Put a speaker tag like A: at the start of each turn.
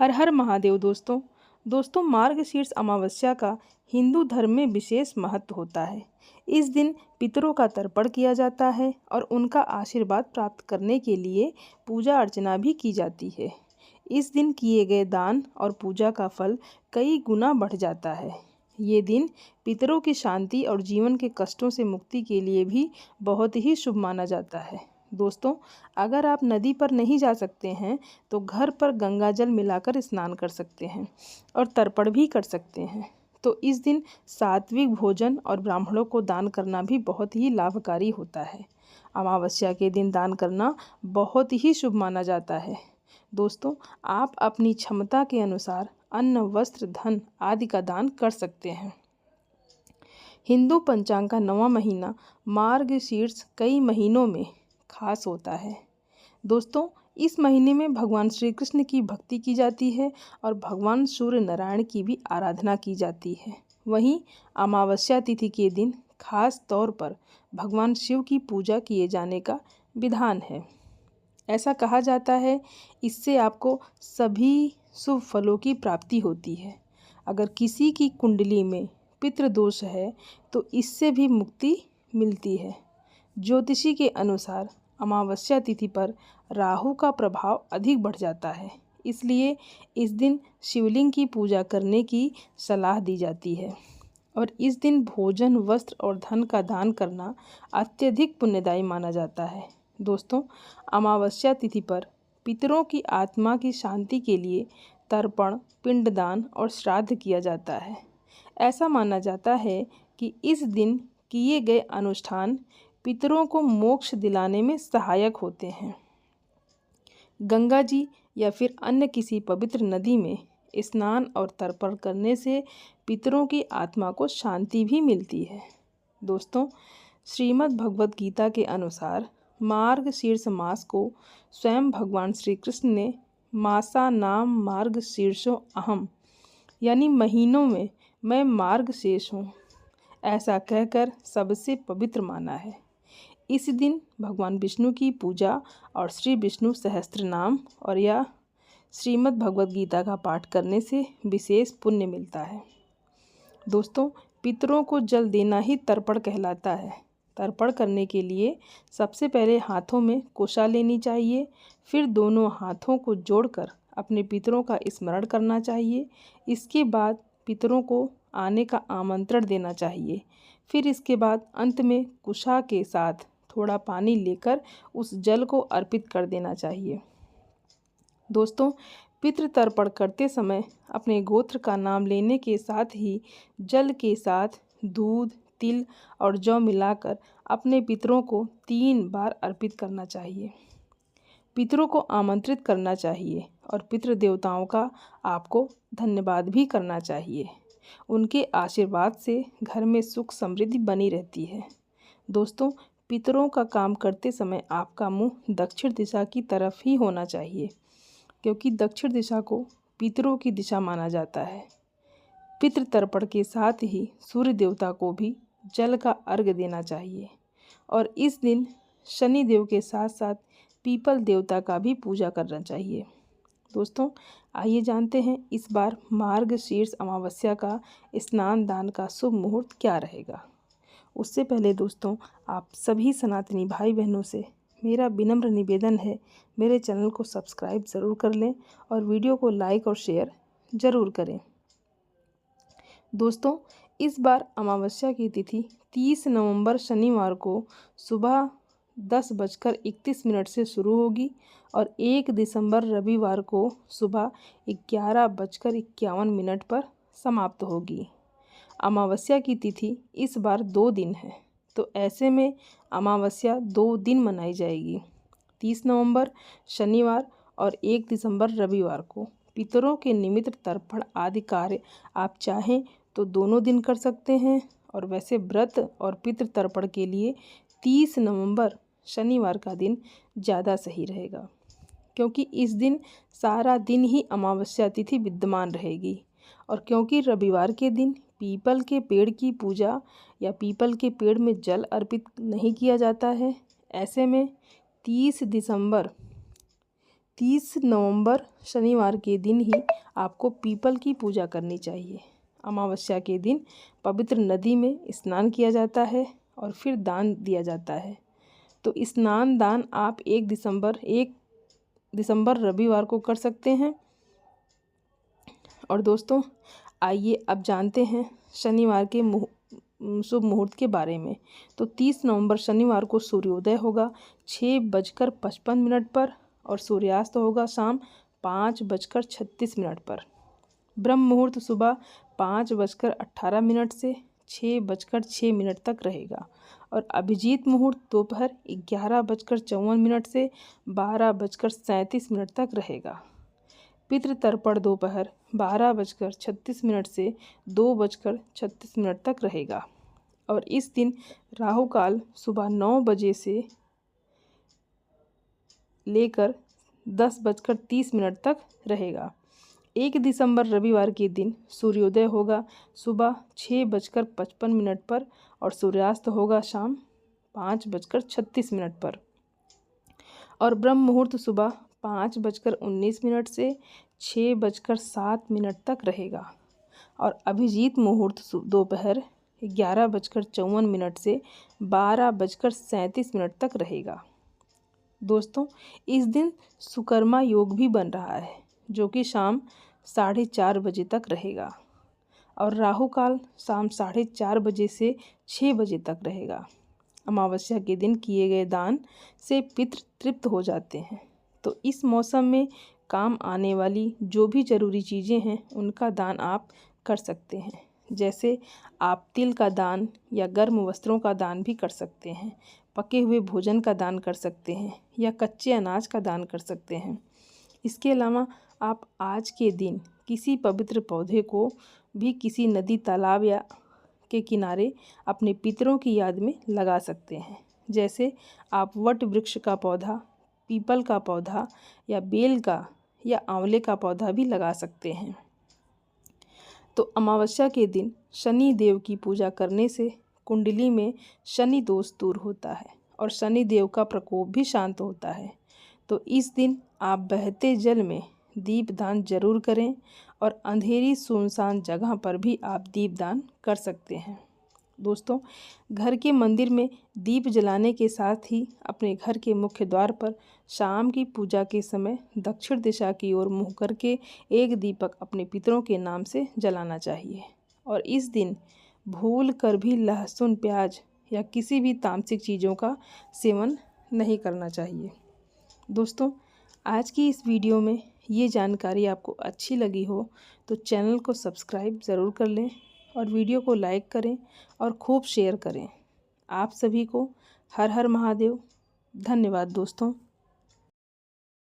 A: हर हर महादेव। दोस्तों मार्गशीर्ष अमावस्या का हिंदू धर्म में विशेष महत्व होता है। इस दिन पितरों का तर्पण किया जाता है और उनका आशीर्वाद प्राप्त करने के लिए पूजा अर्चना भी की जाती है। इस दिन किए गए दान और पूजा का फल कई गुना बढ़ जाता है। ये दिन पितरों की शांति और जीवन के कष्टों से मुक्ति के लिए भी बहुत ही शुभ माना जाता है। दोस्तों, अगर आप नदी पर नहीं जा सकते हैं तो घर पर गंगा जल मिलाकर स्नान कर सकते हैं और तर्पण भी कर सकते हैं। तो इस दिन सात्विक भोजन और ब्राह्मणों को दान करना भी बहुत ही लाभकारी होता है। अमावस्या के दिन दान करना बहुत ही शुभ माना जाता है। दोस्तों, आप अपनी क्षमता के अनुसार अन्न, वस्त्र, धन आदि का दान कर सकते हैं। हिंदू पंचांग का 9वां महीना मार्गशीर्ष कई महीनों में खास होता है। दोस्तों, इस महीने में भगवान श्री कृष्ण की भक्ति की जाती है और भगवान सूर्य नारायण की भी आराधना की जाती है। वहीं अमावस्या तिथि के दिन खास तौर पर भगवान शिव की पूजा किए जाने का विधान है। ऐसा कहा जाता है, इससे आपको सभी शुभ फलों की प्राप्ति होती है। अगर किसी की कुंडली में पितृदोष है तो इससे भी मुक्ति मिलती है। ज्योतिषी के अनुसार अमावस्या तिथि पर राहु का प्रभाव अधिक बढ़ जाता है, इसलिए इस दिन शिवलिंग की पूजा करने की सलाह दी जाती है और इस दिन भोजन, वस्त्र और धन का दान करना अत्यधिक पुण्यदायी माना जाता है। दोस्तों, अमावस्या तिथि पर पितरों की आत्मा की शांति के लिए तर्पण, पिंडदान और श्राद्ध किया जाता है। ऐसा माना जाता है कि इस दिन किए गए अनुष्ठान पितरों को मोक्ष दिलाने में सहायक होते हैं। गंगा जी या फिर अन्य किसी पवित्र नदी में स्नान और तर्पण करने से पितरों की आत्मा को शांति भी मिलती है। दोस्तों, श्रीमद् भगवद गीता के अनुसार मार्गशीर्ष मास को स्वयं भगवान श्री कृष्ण ने मासा नाम मार्गशीर्षो अहम, यानी महीनों में मैं मार्गशीर्ष हूँ, ऐसा कहकर सबसे पवित्र माना है। इस दिन भगवान विष्णु की पूजा और श्री विष्णु सहस्त्र नाम और या श्रीमद् भगवद गीता का पाठ करने से विशेष पुण्य मिलता है। दोस्तों, पितरों को जल देना ही तर्पण कहलाता है। तर्पण करने के लिए सबसे पहले हाथों में कुशा लेनी चाहिए, फिर दोनों हाथों को जोड़कर अपने पितरों का स्मरण करना चाहिए। इसके बाद पितरों को आने का आमंत्रण देना चाहिए। फिर इसके बाद अंत में कुशा के साथ थोड़ा पानी लेकर उस जल को अर्पित कर देना चाहिए। दोस्तों, पितृ तर्पण करते समय अपने गोत्र का नाम लेने के साथ ही जल के साथ दूध, तिल और जौ मिलाकर अपने पितरों को 3 बार अर्पित करना चाहिए। पितरों को आमंत्रित करना चाहिए और पितृ देवताओं का आपको धन्यवाद भी करना चाहिए। उनके आशीर्वाद से घर में सुख समृद्धि बनी रहती है। दोस्तों, पितरों का काम करते समय आपका मुंह दक्षिण दिशा की तरफ ही होना चाहिए, क्योंकि दक्षिण दिशा को पितरों की दिशा माना जाता है। पितृ तर्पण के साथ ही सूर्य देवता को भी जल का अर्घ्य देना चाहिए और इस दिन शनि देव के साथ साथ पीपल देवता का भी पूजा करना चाहिए। दोस्तों, आइए जानते हैं इस बार मार्गशीर्ष अमावस्या का स्नान दान का शुभ मुहूर्त क्या रहेगा। उससे पहले दोस्तों, आप सभी सनातनी भाई बहनों से मेरा विनम्र निवेदन है, मेरे चैनल को सब्सक्राइब ज़रूर कर लें और वीडियो को लाइक और शेयर ज़रूर करें। दोस्तों, इस बार अमावस्या की तिथि 30 नवंबर शनिवार को सुबह 10:31 से शुरू होगी और 1 दिसंबर रविवार को सुबह 11:51 पर समाप्त होगी। अमावस्या की तिथि इस बार 2 दिन है, तो ऐसे में अमावस्या 2 दिन मनाई जाएगी। 30 नवंबर शनिवार और 1 दिसंबर रविवार को पितरों के निमित्त तर्पण आदि कार्य आप चाहें तो दोनों दिन कर सकते हैं, और वैसे व्रत और पितृ तर्पण के लिए 30 नवंबर शनिवार का दिन ज़्यादा सही रहेगा, क्योंकि इस दिन सारा दिन ही अमावस्या तिथि विद्यमान रहेगी और क्योंकि रविवार के दिन पीपल के पेड़ की पूजा या पीपल के पेड़ में जल अर्पित नहीं किया जाता है, ऐसे में 30 30 नवंबर शनिवार के दिन ही आपको पीपल की पूजा करनी चाहिए। अमावस्या के दिन पवित्र नदी में स्नान किया जाता है और फिर दान दिया जाता है। तो स्नान दान आप 1 दिसंबर रविवार को कर सकते हैं। और दोस्तों आइए अब जानते हैं शनिवार के शुभ मुहूर्त के बारे में। तो 30 नवंबर शनिवार को सूर्योदय होगा 6:55 पर और सूर्यास्त होगा शाम 5:36 पर। ब्रह्म मुहूर्त सुबह 5:18 से 6:06 तक रहेगा और अभिजीत मुहूर्त दोपहर 11:54 से 12:37 तक रहेगा। पितृतर्पण दोपहर 12:36 से 2:36 तक रहेगा और इस दिन राहु काल सुबह 9 बजे से लेकर 10:30 तक रहेगा। 1 दिसंबर रविवार के दिन सूर्योदय होगा सुबह 6:55 पर और सूर्यास्त होगा शाम 5:36 पर और ब्रह्म मुहूर्त सुबह 5:19 से 6:07 तक रहेगा और अभिजीत मुहूर्त दोपहर 11:54 से 12:37 तक रहेगा। दोस्तों इस दिन सुकर्मा योग भी बन रहा है जो कि शाम 4:30 बजे तक रहेगा और राहु काल शाम 4:30 बजे से 6 बजे तक रहेगा। अमावस्या के दिन किए गए दान से पितृ तृप्त हो जाते हैं। तो इस मौसम में काम आने वाली जो भी ज़रूरी चीज़ें हैं उनका दान आप कर सकते हैं। जैसे आप तिल का दान या गर्म वस्त्रों का दान भी कर सकते हैं, पके हुए भोजन का दान कर सकते हैं या कच्चे अनाज का दान कर सकते हैं। इसके अलावा आप आज के दिन किसी पवित्र पौधे को भी किसी नदी तालाब या के किनारे अपने पितरों की याद में लगा सकते हैं। जैसे आप वट वृक्ष का पौधा, पीपल का पौधा या बेल का या आंवले का पौधा भी लगा सकते हैं। तो अमावस्या के दिन शनि देव की पूजा करने से कुंडली में शनि दोष दूर होता है और शनि देव का प्रकोप भी शांत होता है। तो इस दिन आप बहते जल में दीपदान जरूर करें और अंधेरी सुनसान जगह पर भी आप दीपदान कर सकते हैं। दोस्तों घर के मंदिर में दीप जलाने के साथ ही अपने घर के मुख्य द्वार पर शाम की पूजा के समय दक्षिण दिशा की ओर मुँह करके एक दीपक अपने पितरों के नाम से जलाना चाहिए और इस दिन भूल कर भी लहसुन, प्याज या किसी भी तामसिक चीज़ों का सेवन नहीं करना चाहिए। दोस्तों आज की इस वीडियो में ये जानकारी आपको अच्छी लगी हो तो चैनल को सब्सक्राइब ज़रूर कर लें और वीडियो को लाइक करें और खूब शेयर करें। आप सभी को हर हर महादेव। धन्यवाद दोस्तों।